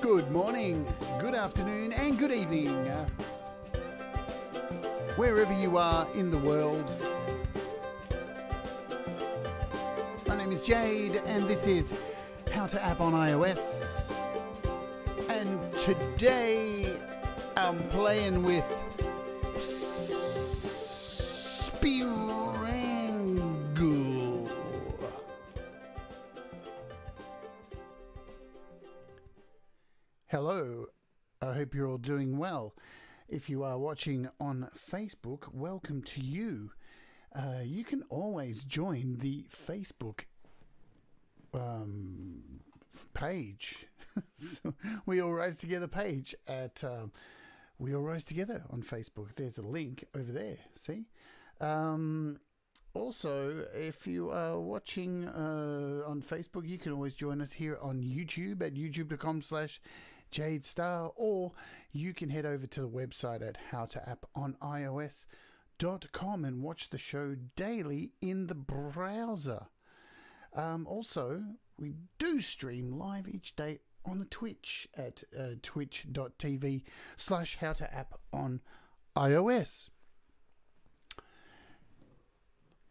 Good morning, good afternoon, and good evening, wherever you are in the world. My name is Jade, and this is How to App on iOS. And today I'm playing with Spirangle. Hello, I hope you're all doing well. If you are watching on Facebook, welcome to you. You can always join the Facebook page. So we all rise together page at We All Rise Together on Facebook. There's a link over there, see? Also, if you are watching on Facebook, you can always join us here on YouTube at youtube.com/Jade Starr, or you can head over to the website at howtoapponios.com and watch the show daily in the browser. Also, we do stream live each day on the Twitch at twitch.tv/howtoapponios.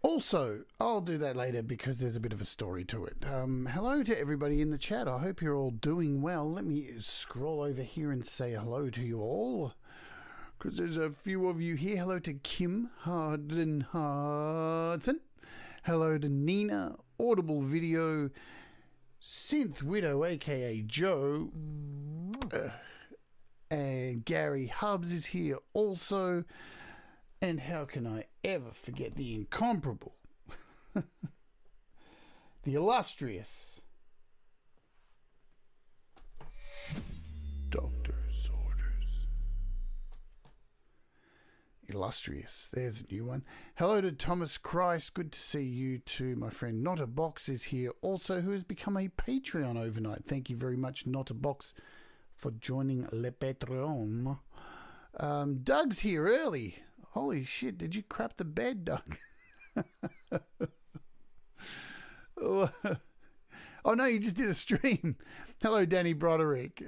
Also, I'll do that later because there's a bit of a story to it. Hello to everybody in the chat. I hope you're all doing well. Let me scroll over here and say hello to you all, because there's a few of you here. Hello to Kim Hardson. Hello to Nina, Audible Video, Synth Widow, aka Joe, and Gary Hubbs is here also. And how can I ever forget the incomparable, the illustrious Doctor's Orders. Illustrious, there's a new one. Hello to Thomas Christ, good to see you too. My friend Not a Box is here also, who has become a Patreon overnight. Thank you very much, Not a Box, for joining Le Patreon. Doug's here early. Holy shit, did you crap the bed, Doug? Oh no, you just did a stream. Hello, Danny Broderick.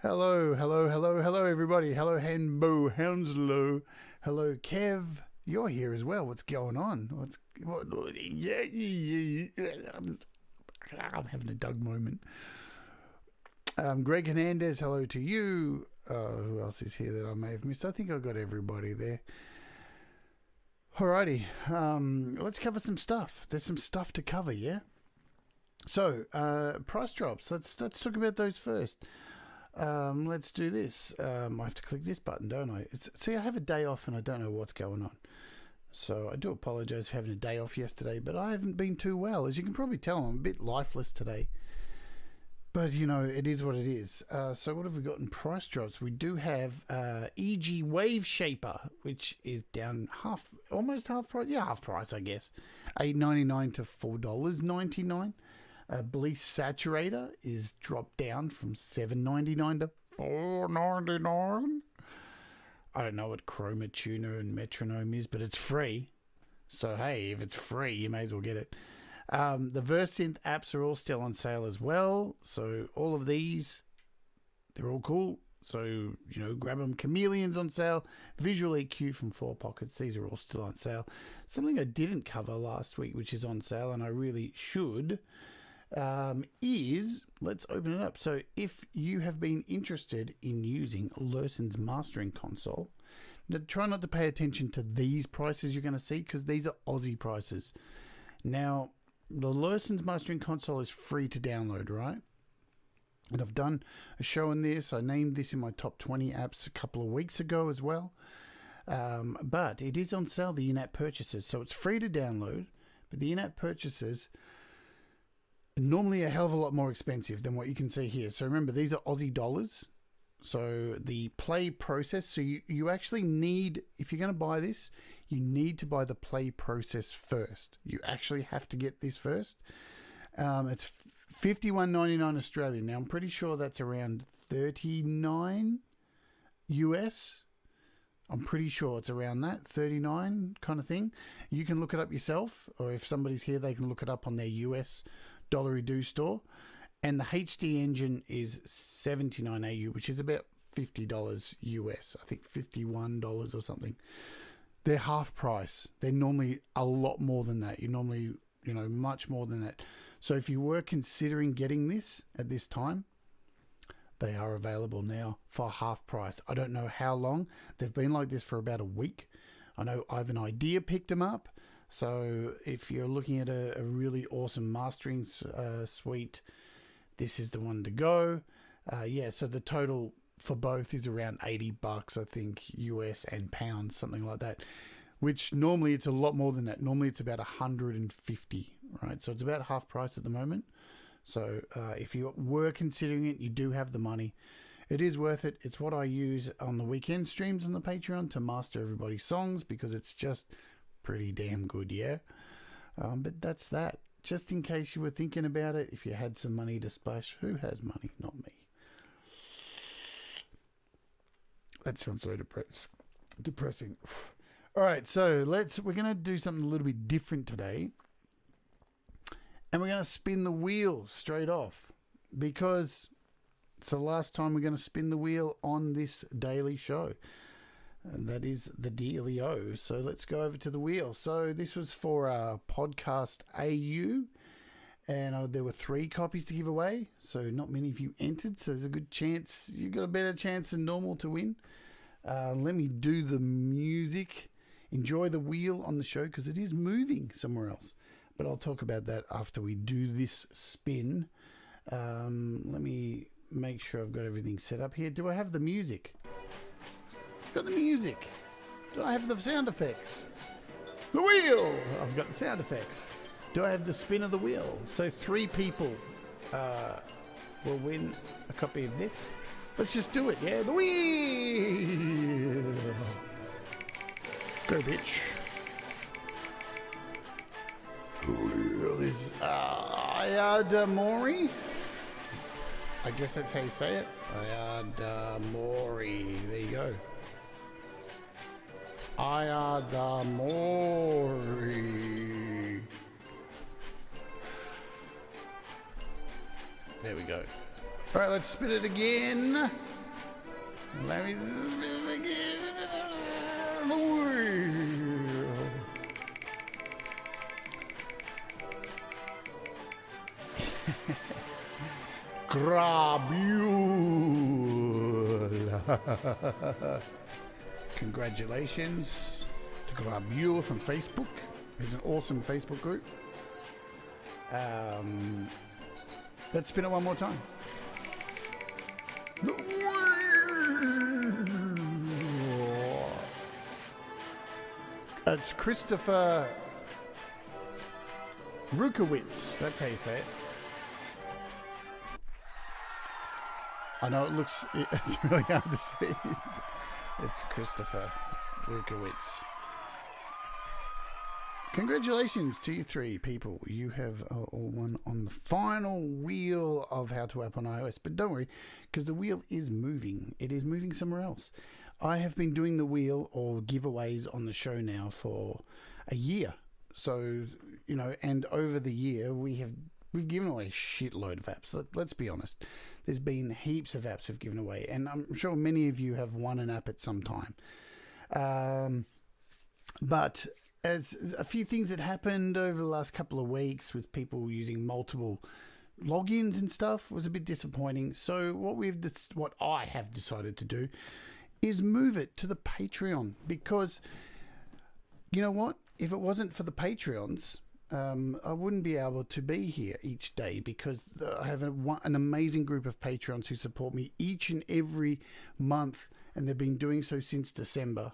Hello everybody. Hello, Henslow. Hello, Kev. You're here as well. What's going on? I'm having a Doug moment. Greg Hernandez, hello to you. Who else is here that I may have missed? I think I got everybody there. Alrighty, let's cover some stuff. There's some stuff to cover, yeah? So, price drops. Let's talk about those first. Let's do this. I have to click this button, don't I? See, I have a day off and I don't know what's going on. So I do apologize for having a day off yesterday, but I haven't been too well. As you can probably tell, I'm a bit lifeless today. But, you know, it is what it is. So what have we got in price drops? We do have EG Wave Shaper, which is down almost half price. Yeah, half price, I guess. $8.99 to $4.99. Bleach Saturator is dropped down from $7.99 to $4.99. I don't know what Chroma Tuner and Metronome is, but it's free. So, hey, if it's free, you may as well get it. The Versynth apps are all still on sale as well. So all of these, they're all cool. So, you know, grab them. Chameleon's on sale. Visual EQ from 4 Pockets. These are all still on sale. Something I didn't cover last week, which is on sale, and I really should, is, let's open it up. So if you have been interested in using Lurson's mastering console, now try not to pay attention to these prices you're going to see, because these are Aussie prices. Now, the Lurson's mastering console is free to download, right? And I've done a show on this. I named this in my top 20 apps a couple of weeks ago as well. But it is on sale, the in-app purchases. So it's free to download, but the in-app purchases are normally a hell of a lot more expensive than what you can see here. So remember, these are Aussie dollars. So the play process, so you actually need, if you're going to buy this, you need to buy the play process first. You actually have to get this first. It's $51.99 Australian. Now I'm pretty sure that's around $39 US. I'm pretty sure it's around that, 39 kind of thing. You can look it up yourself, or if somebody's here, they can look it up on their US Dollary-Do store. And the HD engine is 79 AU, which is about $50 US. I think $51 or something. They're half price. They're normally a lot more than that. You're normally, much more than that. So if you were considering getting this at this time, they are available now for half price. I don't know how long. They've been like this for about a week. I know I've an idea picked them up. So if you're looking at a really awesome mastering suite, this is the one to go. So the total for both is around $80, I think, US and pounds, something like that, which normally it's a lot more than that. Normally it's about 150, right? So it's about half price at the moment. So if you were considering it, you do have the money. It is worth it. It's what I use on the weekend streams on the Patreon to master everybody's songs because it's just pretty damn good, yeah? But that's that. Just in case you were thinking about it, if you had some money to splash. Who has money? Not me. That sounds so depressing. All right, so we're going to do something a little bit different today. And we're going to spin the wheel straight off because it's the last time we're going to spin the wheel on this daily show. And that is the dealio. So let's go over to the wheel. So this was for podcast AU. And there were 3 copies to give away. So not many of you entered. So there's a good chance. You've got a better chance than normal to win. Let me do the music. Enjoy the wheel on the show because it is moving somewhere else. But I'll talk about that after we do this spin. Let me make sure I've got everything set up here. Do I have the music? Got the music. Do I have the sound effects? The wheel! I've got the sound effects. Do I have the spin of the wheel? So 3 people will win a copy of this. Let's just do it, yeah? The wheel! Go, bitch. The wheel is Ayadamori. I guess that's how you say it. Ayadamori. There you go. Ayadamori. There we go. All right, let's spin it again. Let me spin it again. Grabule. Congratulations to Grabule from Facebook. It's an awesome Facebook group. Let's spin it one more time. It's Christopher Rukowitz. That's how you say it. I know it's really hard to see. It's Christopher Rukowitz. Congratulations to you 3 people. You have all won on the final wheel of How to App on iOS. But don't worry, because the wheel is moving. It is moving somewhere else. I have been doing the wheel or giveaways on the show now for a year. So, and over the year we've given away a shitload of apps. Let's be honest. There's been heaps of apps we've given away. And I'm sure many of you have won an app at some time. But as a few things that happened over the last couple of weeks with people using multiple logins and stuff was a bit disappointing. So what I have decided to do is move it to the Patreon, because you know what? If it wasn't for the Patreons, I wouldn't be able to be here each day, because I have an amazing group of Patreons who support me each and every month, and they've been doing so since December.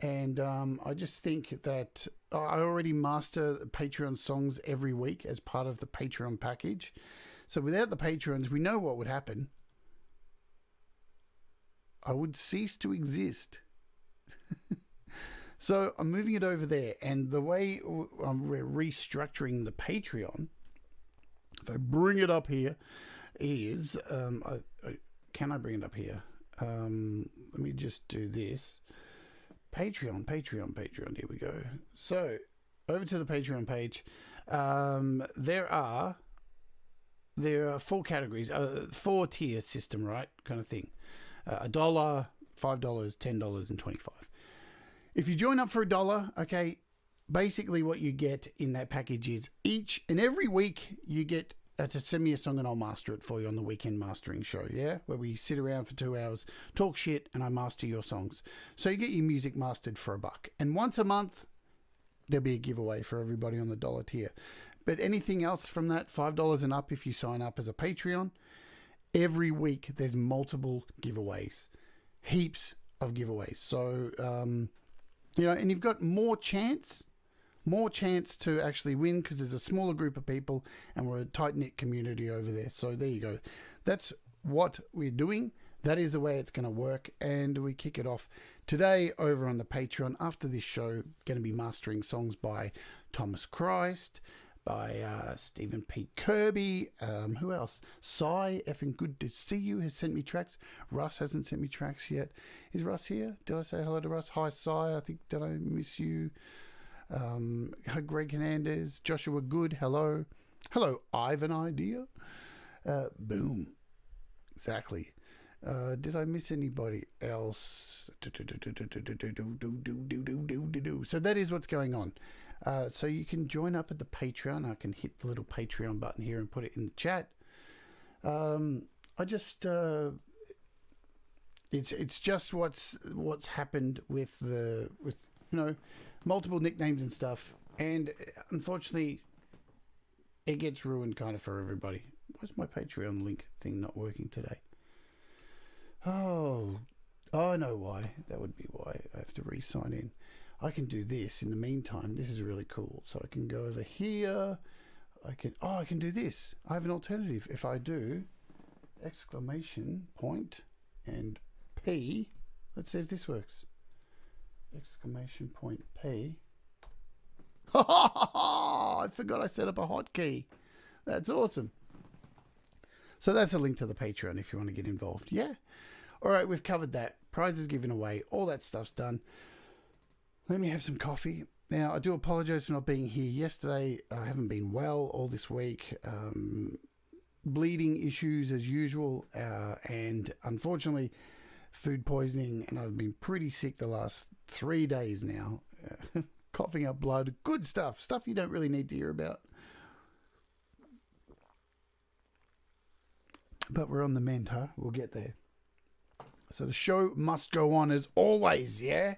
And I just think that I already master Patreon songs every week as part of the Patreon package. So without the Patreons, we know what would happen. I would cease to exist. So I'm moving it over there. And the way we're restructuring the Patreon, if I bring it up here, is... can I bring it up here? Let me just do this. Patreon. Here we go. So over to the Patreon page. There's there are 4 categories, 4-tier system, right? Kind of thing. $1, $5, $10, and $25. If you join up for $1, okay, basically what you get in that package is each and every week you get to send me a song and I'll master it for you on the weekend mastering show, yeah? Where we sit around for 2 hours, talk shit, and I master your songs. So you get your music mastered for $1. And once a month, there'll be a giveaway for everybody on the $1 tier. But anything else from that, $5 and up if you sign up as a Patreon, every week there's multiple giveaways. Heaps of giveaways. So, you know, and you've got more chance to actually win because there's a smaller group of people and we're a tight-knit community over there. So there you go. That's what we're doing. That is the way it's going to work. And we kick it off today over on the Patreon. After this show, going to be mastering songs by Thomas Christ, by Stephen P. Kirby. Who else? Cy, effing good to see you, has sent me tracks. Russ hasn't sent me tracks yet. Is Russ here? Did I say hello to Russ? Hi, Cy. I think, did I miss you? Greg Hernandez, Joshua Good, hello. Hello, Ivan Idea. Boom. Exactly. Did I miss anybody else? So that is what's going on. So you can join up at the Patreon. I can hit the little Patreon button here and put it in the chat. I just it's just what's happened with you know, multiple nicknames and stuff, and unfortunately it gets ruined kind of for everybody. Why's my Patreon link thing not working today? Oh, I know why. That would be why. I have to re-sign in. I can do this in the meantime. This is really cool. So I can go over here. I can do this. I have an alternative. If I do exclamation point and P, let's see if this works. Exclamation point P. I forgot I set up a hotkey. That's awesome. So that's a link to the Patreon if you want to get involved. Yeah. All right, we've covered that. Prizes given away. All that stuff's done. Let me have some coffee. Now, I do apologize for not being here yesterday. I haven't been well all this week. Bleeding issues as usual. And unfortunately, food poisoning. And I've been pretty sick the last 3 days now. Coughing up blood. Good stuff. Stuff you don't really need to hear about. But we're on the mend, huh? We'll get there. So the show must go on as always, yeah?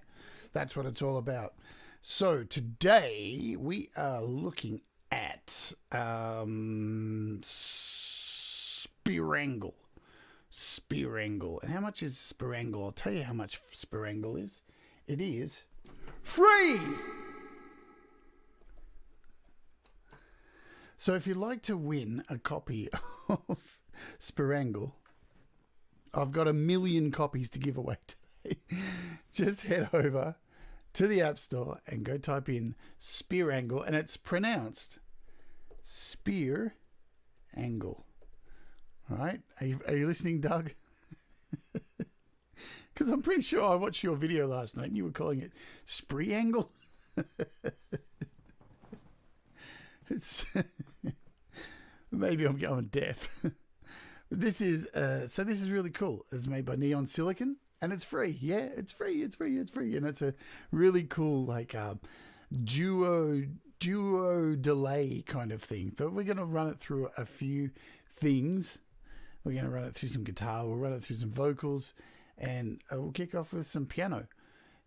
That's what it's all about. So today we are looking at Spirangle. Spirangle. And how much is Spirangle? I'll tell you how much Spirangle is. It is free! So if you'd like to win a copy of Spirangle, I've got 1 million copies to give away today. Just head over to the App Store and go type in Spirangle, and it's pronounced Spirangle. All right? Are you listening, Doug? Because I'm pretty sure I watched your video last night and you were calling it Spirangle. It's maybe I'm going deaf. This is really cool. It's made by Neon Silicon and it's free. Yeah, it's free. And it's a really cool like duo delay kind of thing. But we're going to run it through a few things. We're going to run it through some guitar. We'll run it through some vocals, and we'll kick off with some piano.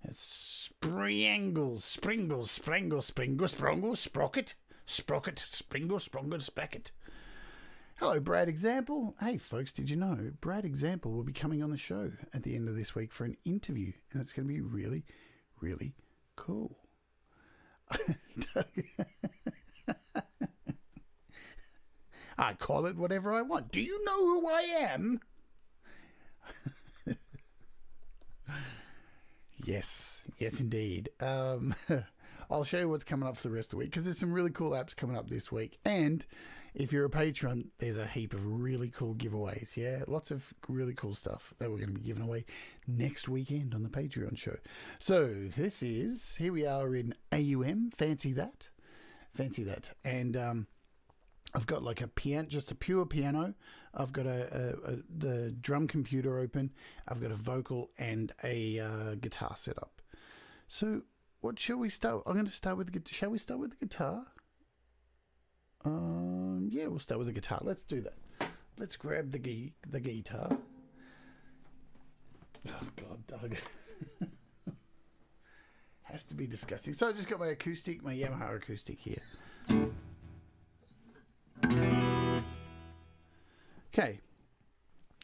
Spirangle, Springle, Sprangle, Springle, Sprongle, Sprocket, Sprocket, Springle, Sprongle, Spacket. Hello, Brad Example. Hey, folks, did you know Brad Example will be coming on the show at the end of this week for an interview, and it's going to be really, really cool. I call it whatever I want. Do you know who I am? Yes, indeed. I'll show you what's coming up for the rest of the week because there's some really cool apps coming up this week. And if you're a patron, there's a heap of really cool giveaways. Yeah, lots of really cool stuff that we're going to be giving away next weekend on the Patreon show. So here we are in AUM. Fancy that. And I've got like a piano, just a pure piano. I've got the drum computer open. I've got a vocal and a guitar set up. So what shall we start? I'm going to start with the. Shall we start with the guitar? Yeah, we'll start with the guitar. Let's do that. Let's grab the guitar. Oh God, Doug. Has to be disgusting. So I just got my acoustic, my Yamaha acoustic here. Okay,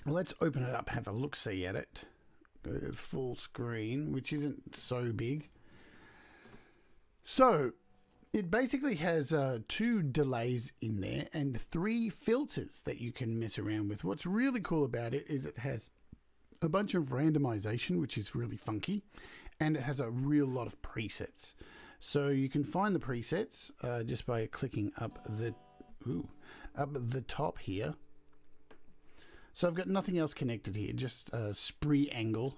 well, let's open it up, have a look-see at it. Full screen, which isn't so big. So it basically has 2 delays in there and 3 filters that you can mess around with. What's really cool about it is it has a bunch of randomization, which is really funky, and it has a real lot of presets. So you can find the presets just by clicking up the top here. So I've got nothing else connected here, just Spirangle,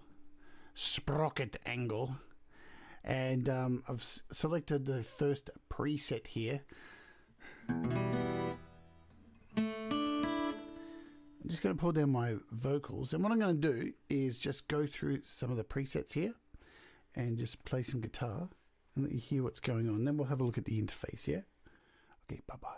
sprocket angle, and I've selected the first preset here. I'm just going to pull down my vocals, and what I'm going to do is just go through some of the presets here and just play some guitar and let you hear what's going on. Then we'll have a look at the interface, yeah? Okay, bye-bye.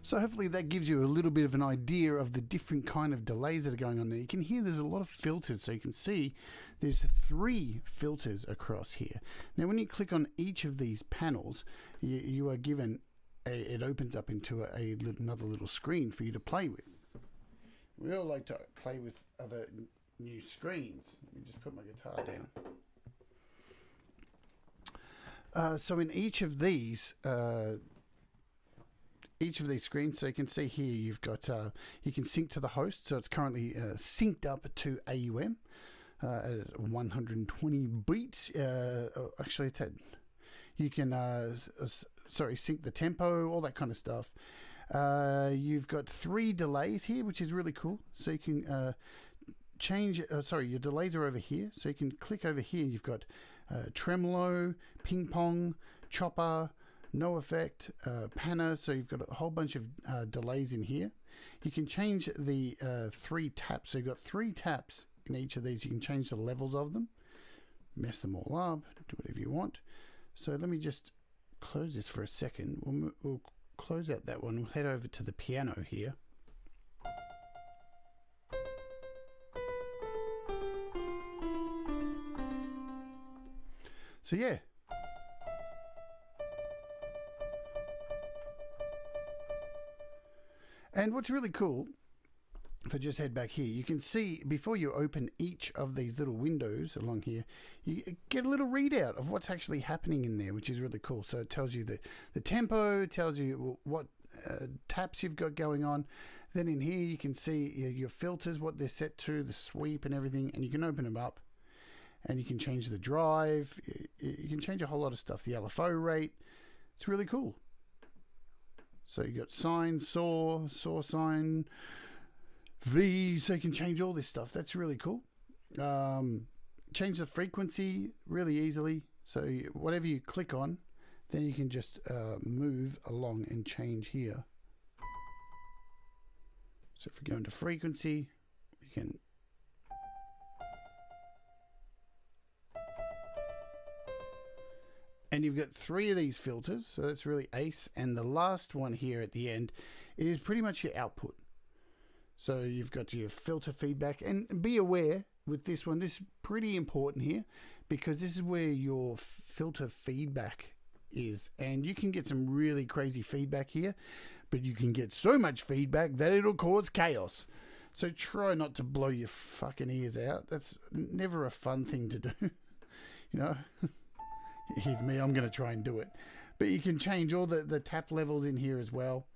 So hopefully that gives you a little bit of an idea of the different kind of delays that are going on there. You can hear there's a lot of filters, so you can see there's 3 filters across here. Now when you click on each of these panels, you are given it opens up into another little screen for you to play with. We all like to play with other new screens. Let me just put my guitar down. So in each of these screens, so you can see here you've got you can sync to the host, so it's currently synced up to AUM at 120 beats. Actually, you can sync the tempo, all that kind of stuff. You've got 3 delays here, which is really cool. So you can change. Your delays are over here, so you can click over here. You've got tremolo, ping pong, chopper, no effect, panner, so you've got a whole bunch of delays in here. You can change the 3 taps, so you've got 3 taps in each of these. You can change the levels of them, mess them all up, do whatever you want. So let me just close this for a second. We'll close out that one. We'll head over to the piano here. So yeah. And what's really cool, if I just head back here, you can see before you open each of these little windows along here, you get a little readout of what's actually happening in there, which is really cool. So it tells you the tempo, tells you what taps you've got going on. Then in here you can see your filters, what they're set to, the sweep and everything, and you can open them up. And you can change the drive, you can change a whole lot of stuff, the LFO rate. It's really cool. So you got sine, saw sine, V, so you can change all this stuff. That's really cool. Change the frequency really easily. So whatever you click on, then you can just move along and change here. So if we go into frequency, we can and you've got 3 of these filters, so that's really ace. And the last one here at the end is pretty much your output. So you've got your filter feedback, and be aware with this one, this is pretty important here because this is where your filter feedback is. And you can get some really crazy feedback here, but you can get so much feedback that it'll cause chaos. So try not to blow your fucking ears out. That's never a fun thing to do, you know. Here's me, I'm going to try and do it. But you can change all the tap levels in here as well.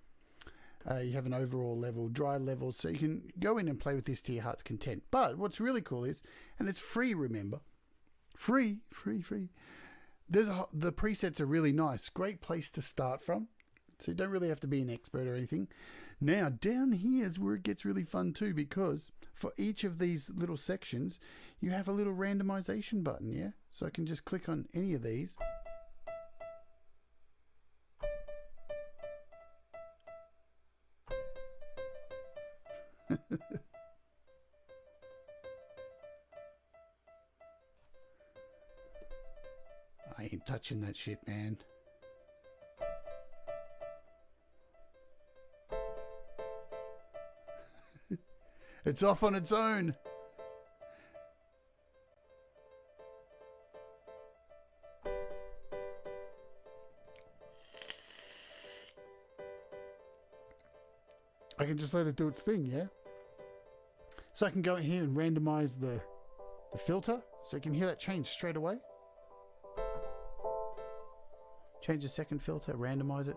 You have an overall level, dry level, so you can go in and play with this to your heart's content. But what's really cool is, and it's free, remember. Free. The presets are really nice. Great place to start from. So you don't really have to be an expert or anything. Now, down here is where it gets really fun too, because for each of these little sections, you have a little randomization button, yeah? So I can just click on any of these. I ain't touching that shit, man. It's off on its own. I can just let it do its thing, yeah? So I can go in here and randomize the filter, so you can hear that change straight away. Change the second filter, randomize it.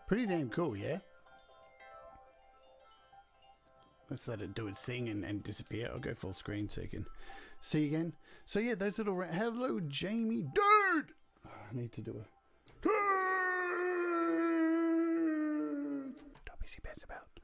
Pretty damn cool, yeah? Let's let it do its thing and disappear. I'll go full screen so you can see again. So yeah, those little... Hello, Jamie. Dude! Oh, I need to do a... Don't be see pants about.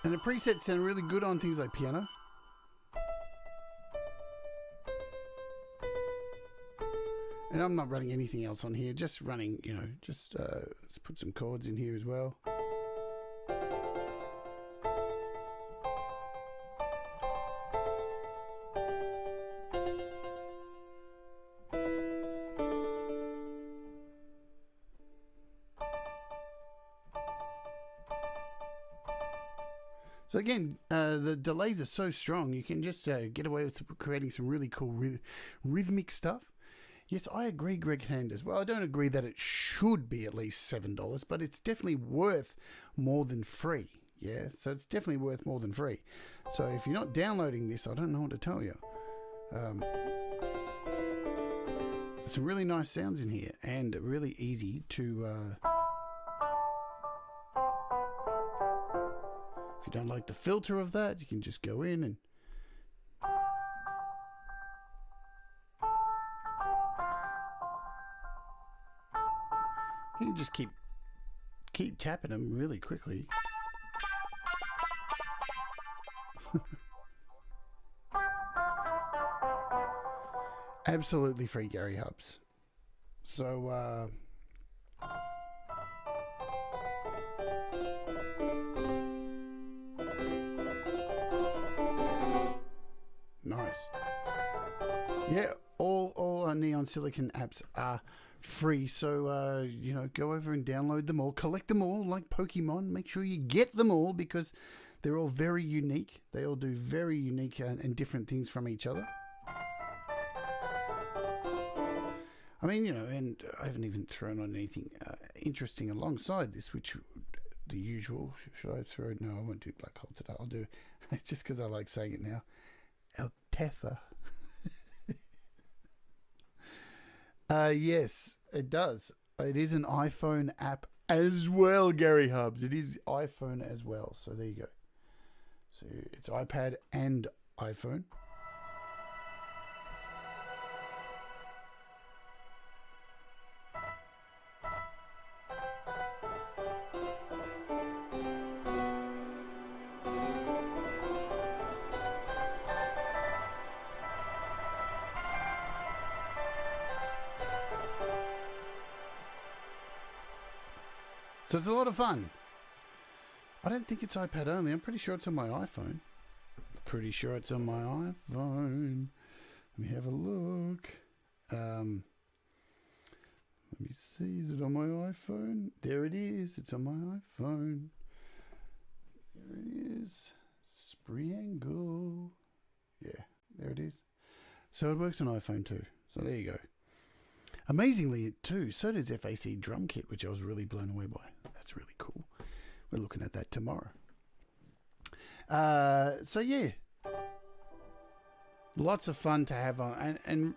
And the presets sound really good on things like piano. And I'm not running anything else on here, just running, you know, just let's put some chords in here as well. So again, the delays are so strong, you can just get away with creating some really cool rhythmic stuff. Yes, I agree, Greg Handers. Well, I don't agree that it should be at least $7, but it's definitely worth more than free. Yeah, so it's definitely worth more than free. So if you're not downloading this, I don't know what to tell you. Some really nice sounds in here and really easy to... if you don't like the filter of that, you can just go in and... you can just keep tapping them really quickly. Absolutely free, Gary Hubs. So, nice. Yeah, all Neon Silicon apps are free, so you know, go over and download them all, collect them all like Pokemon. Make sure you get them all because they're all very unique. They all do very unique and different things from each other. I mean, you know, and I haven't even thrown on anything interesting alongside this, which the usual. Should I throw? No, I won't do Black Hole today. I'll do just because I like saying it now. Altefa. Yes, it does. It is an iPhone app as well, Gary Hubs. It is iPhone as well. So there you go. So it's iPad and iPhone. So it's a lot of fun. I don't think it's iPad only. I'm pretty sure it's on my iPhone. Pretty sure it's on my iPhone. Let me have a look. Let me see. Is it on my iPhone? There it is. It's on my iPhone. There it is. Spirangle. Yeah, there it is. So it works on iPhone too. So there you go. Amazingly, too, so does FAC Drum Kit, which I was really blown away by. That's really cool. We're looking at that tomorrow. So, yeah. Lots of fun to have on. And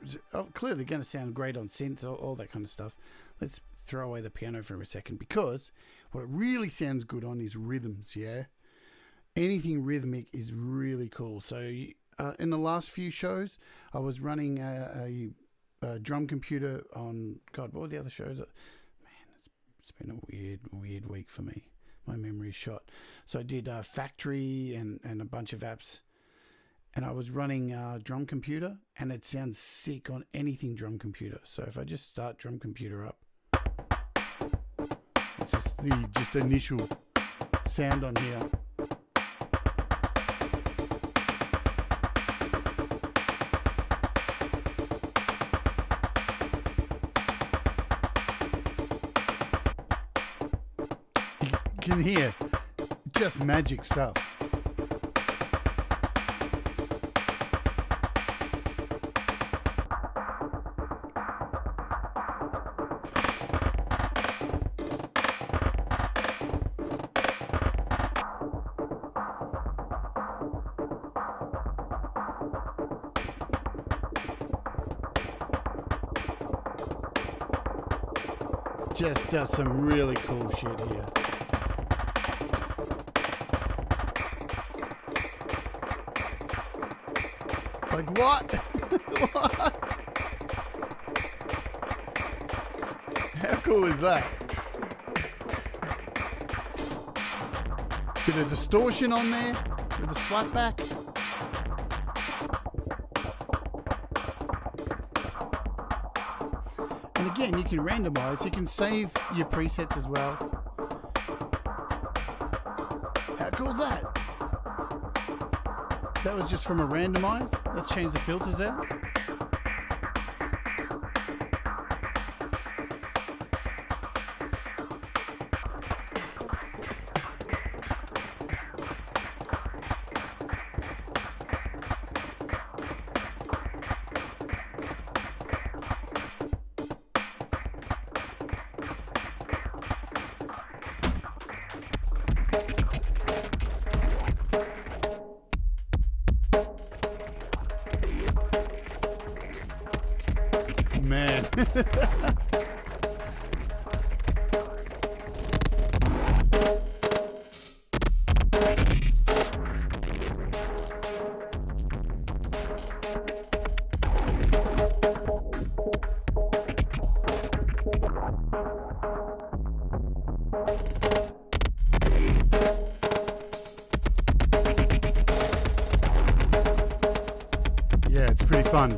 clearly going to sound great on synth, all that kind of stuff. Let's throw away the piano for a second, because what it really sounds good on is rhythms, yeah? Anything rhythmic is really cool. So, in the last few shows, I was running a drum computer on, God, what were the other shows? Man, it's been a weird week for me. My memory is shot. So I did Factory and a bunch of apps, and I was running drum computer, and it sounds sick on anything drum computer. So if I just start drum computer up, it's just the initial sound on here. Can hear just magic stuff. Just does some really cool shit here. Like what? What? How cool is that? Bit of distortion on there with the slapback. And again, you can randomize. You can save your presets as well. How cool is that? That was just from a randomize. Let's change the filters out. Man. Yeah, it's pretty fun.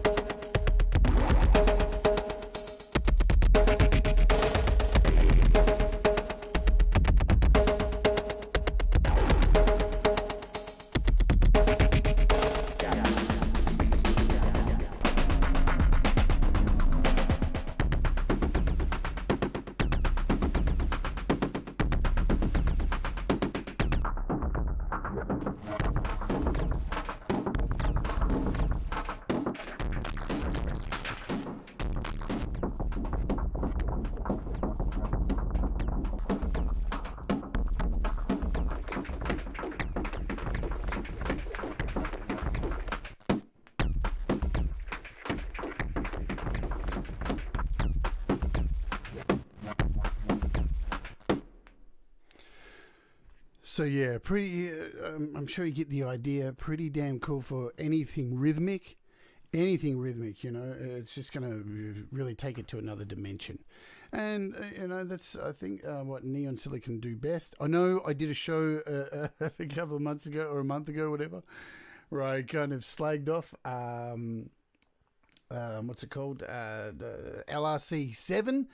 So yeah, pretty. I'm sure you get the idea. Pretty damn cool for anything rhythmic. Anything rhythmic, you know, it's just going to really take it to another dimension. And, you know, that's, I think, what Neon Silicon do best. I know I did a show a couple of months ago or a month ago, whatever, where I kind of slagged off, what's it called, the LRC7.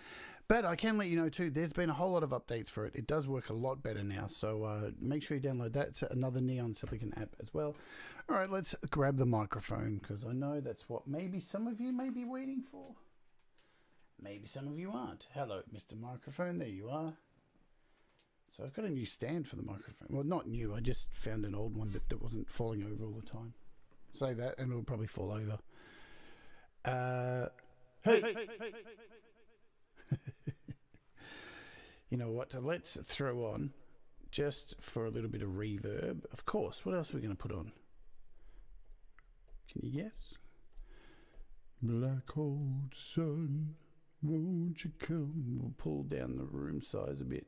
But I can let you know too, there's been a whole lot of updates for it. It does work a lot better now. So make sure you download that. It's another Neon Silicon app as well. All right, let's grab the microphone because I know that's what maybe some of you may be waiting for. Maybe some of you aren't. Hello, Mr. Microphone. There you are. So I've got a new stand for the microphone. Well, not new. I just found an old one that wasn't falling over all the time. Say that and it'll probably fall over. Hey. You know what? Let's throw on, just for a little bit of reverb. Of course. What else are we going to put on? Can you guess? Black old sun, won't you come? We'll pull down the room size a bit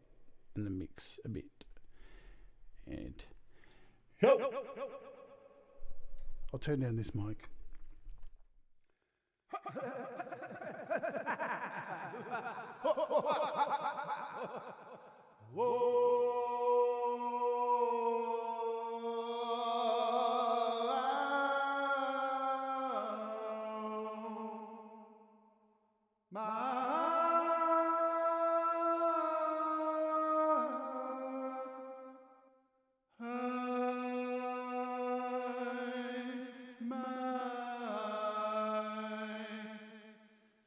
and the mix a bit. And I'll turn down this mic.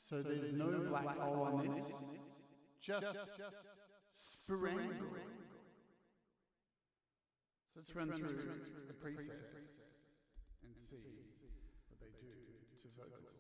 So there's no black hole on this, just Spirangle. So let's run through the presets and see what they do to vocals.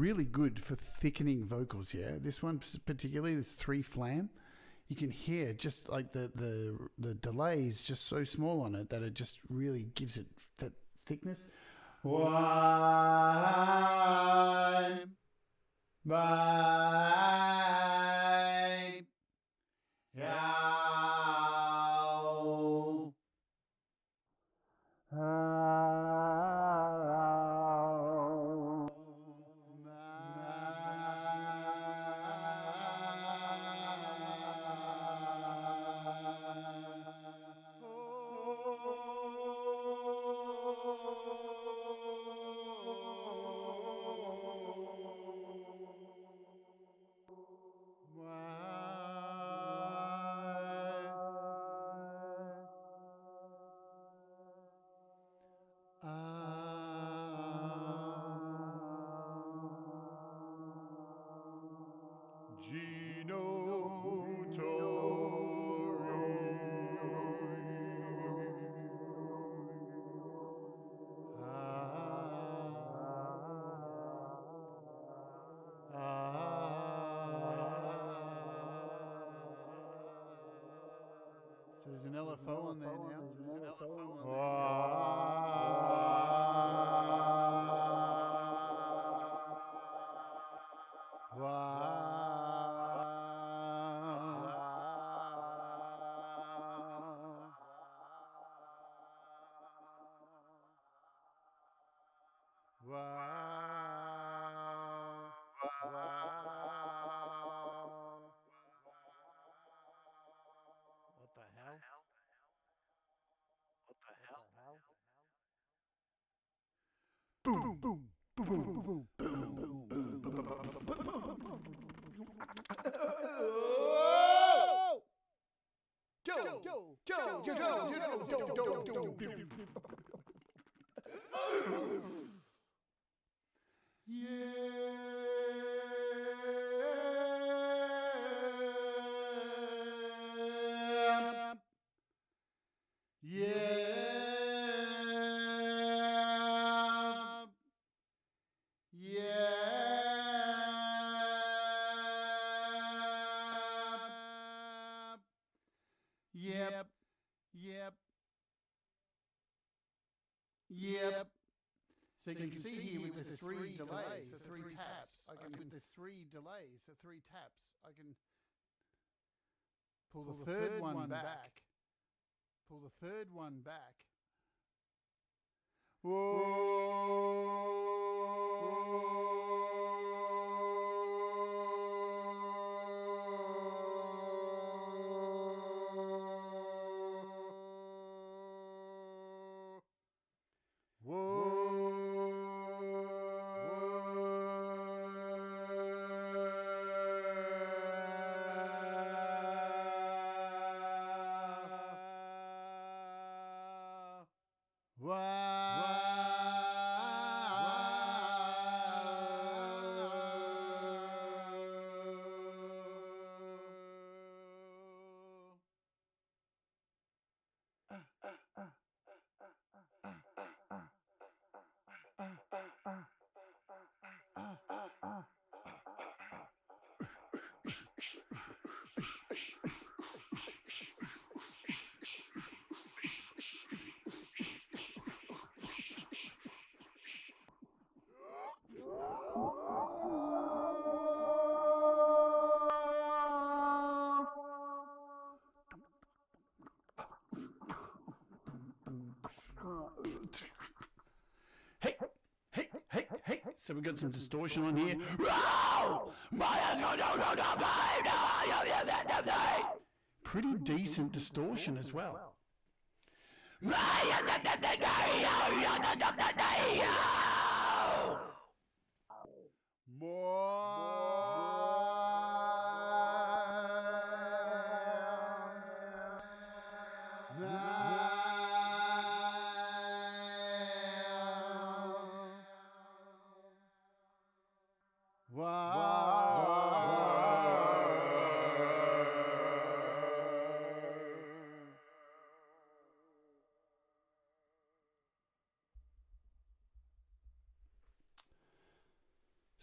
really good for thickening vocals, yeah. This one particularly, this 3 flam, you can hear just like the delay is just so small on it that it just really gives it that thickness. Why? Bye. Yeah. So there's an LFO on there now. What the hell? Boom, boom, boom, boom, boom, boom, boom, boom, Yep. So you can see here with the 3 delays, the 3 taps. I can with the 3 delays, the 3 taps. I can pull the third one back. Pull the third one back. Hey. So we got some distortion on here. Pretty decent distortion as well.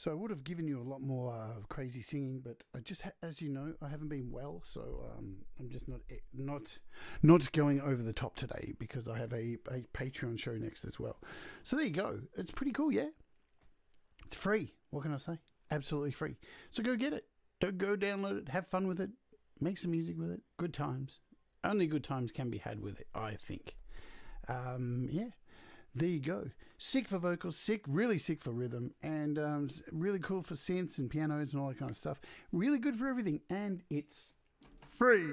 So I would have given you a lot more crazy singing, but I just, as you know, I haven't been well, so I'm just not going over the top today because I have a Patreon show next as well. So there you go. It's pretty cool, yeah. It's free. What can I say? Absolutely free. So go get it. Don't go download it. Have fun with it. Make some music with it. Good times. Only good times can be had with it, I think. Yeah. There you go. Sick for vocals, really sick for rhythm, and really cool for synths and pianos and all that kind of stuff. Really good for everything, and it's free.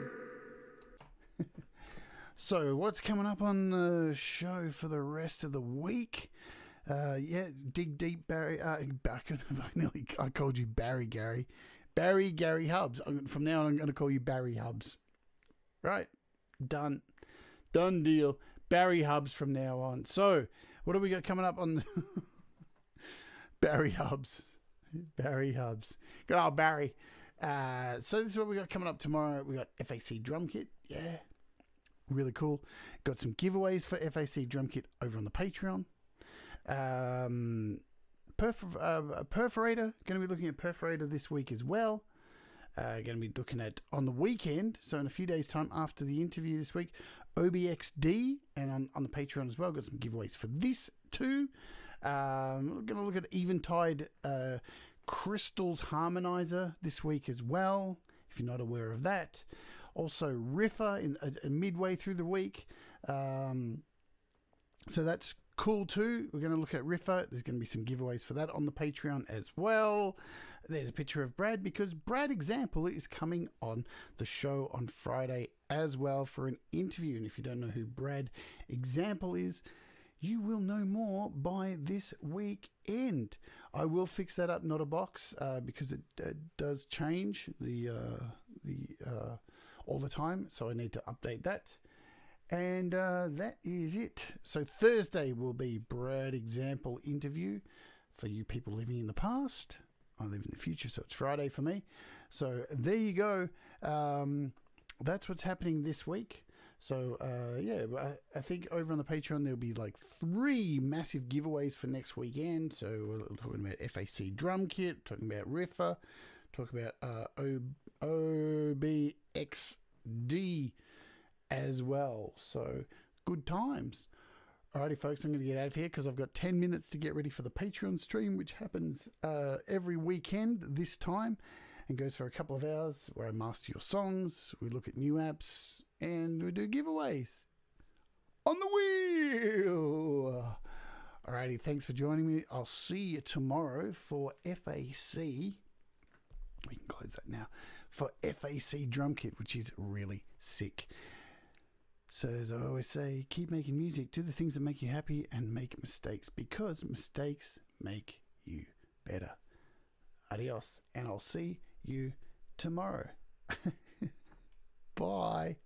So what's coming up on the show for the rest of the week? Yeah, dig deep, Barry. I called you Barry Gary. Barry Gary Hubs. From now on, I'm going to call you Barry Hubs. Right. Done deal. Barry Hubs from now on. So, what do we got coming up on the Barry Hubs? Barry Hubs. Good old Barry. So this is what we got coming up tomorrow. We got FAC Drum Kit. Yeah. Really cool. Got some giveaways for FAC Drum Kit over on the Patreon. Perforator. Going to be looking at Perforator this week as well. Going to be looking at on the weekend, so in a few days' time after the interview this week, OBXD, and on the Patreon as well. Got some giveaways for this too. We're going to look at Eventide Crystals Harmonizer this week as well, if you're not aware of that. Also Riffer in midway through the week. So that's cool too. We're going to look at Riffer. There's going to be some giveaways for that on the Patreon as well. There's a picture of Brad because Brad Example is coming on the show on Friday as well for an interview. And if you don't know who Brad Example is, you will know more by this weekend. I will fix that up, not a box, because it does change all the time. So I need to update that. And that is it. So Thursday will be Brad Example interview for you people living in the past. I live in the future, so it's Friday for me. So there you go. That's what's happening this week. So yeah, I think over on the Patreon there'll be like 3 massive giveaways for next weekend. So we're talking about FAC Drum Kit, talking about Riffer, talking about OBXD as well. So good times. Alrighty folks, I'm going to get out of here because I've got 10 minutes to get ready for the Patreon stream, which happens every weekend this time and goes for a couple of hours, where I master your songs, we look at new apps, and we do giveaways on the wheel. Alrighty, thanks for joining me. I'll see you tomorrow for FAC. We can close that now. For FAC Drum Kit, which is really sick. So as I always say, keep making music, do the things that make you happy, and make mistakes, because mistakes make you better. Adios, and I'll see you tomorrow. Bye.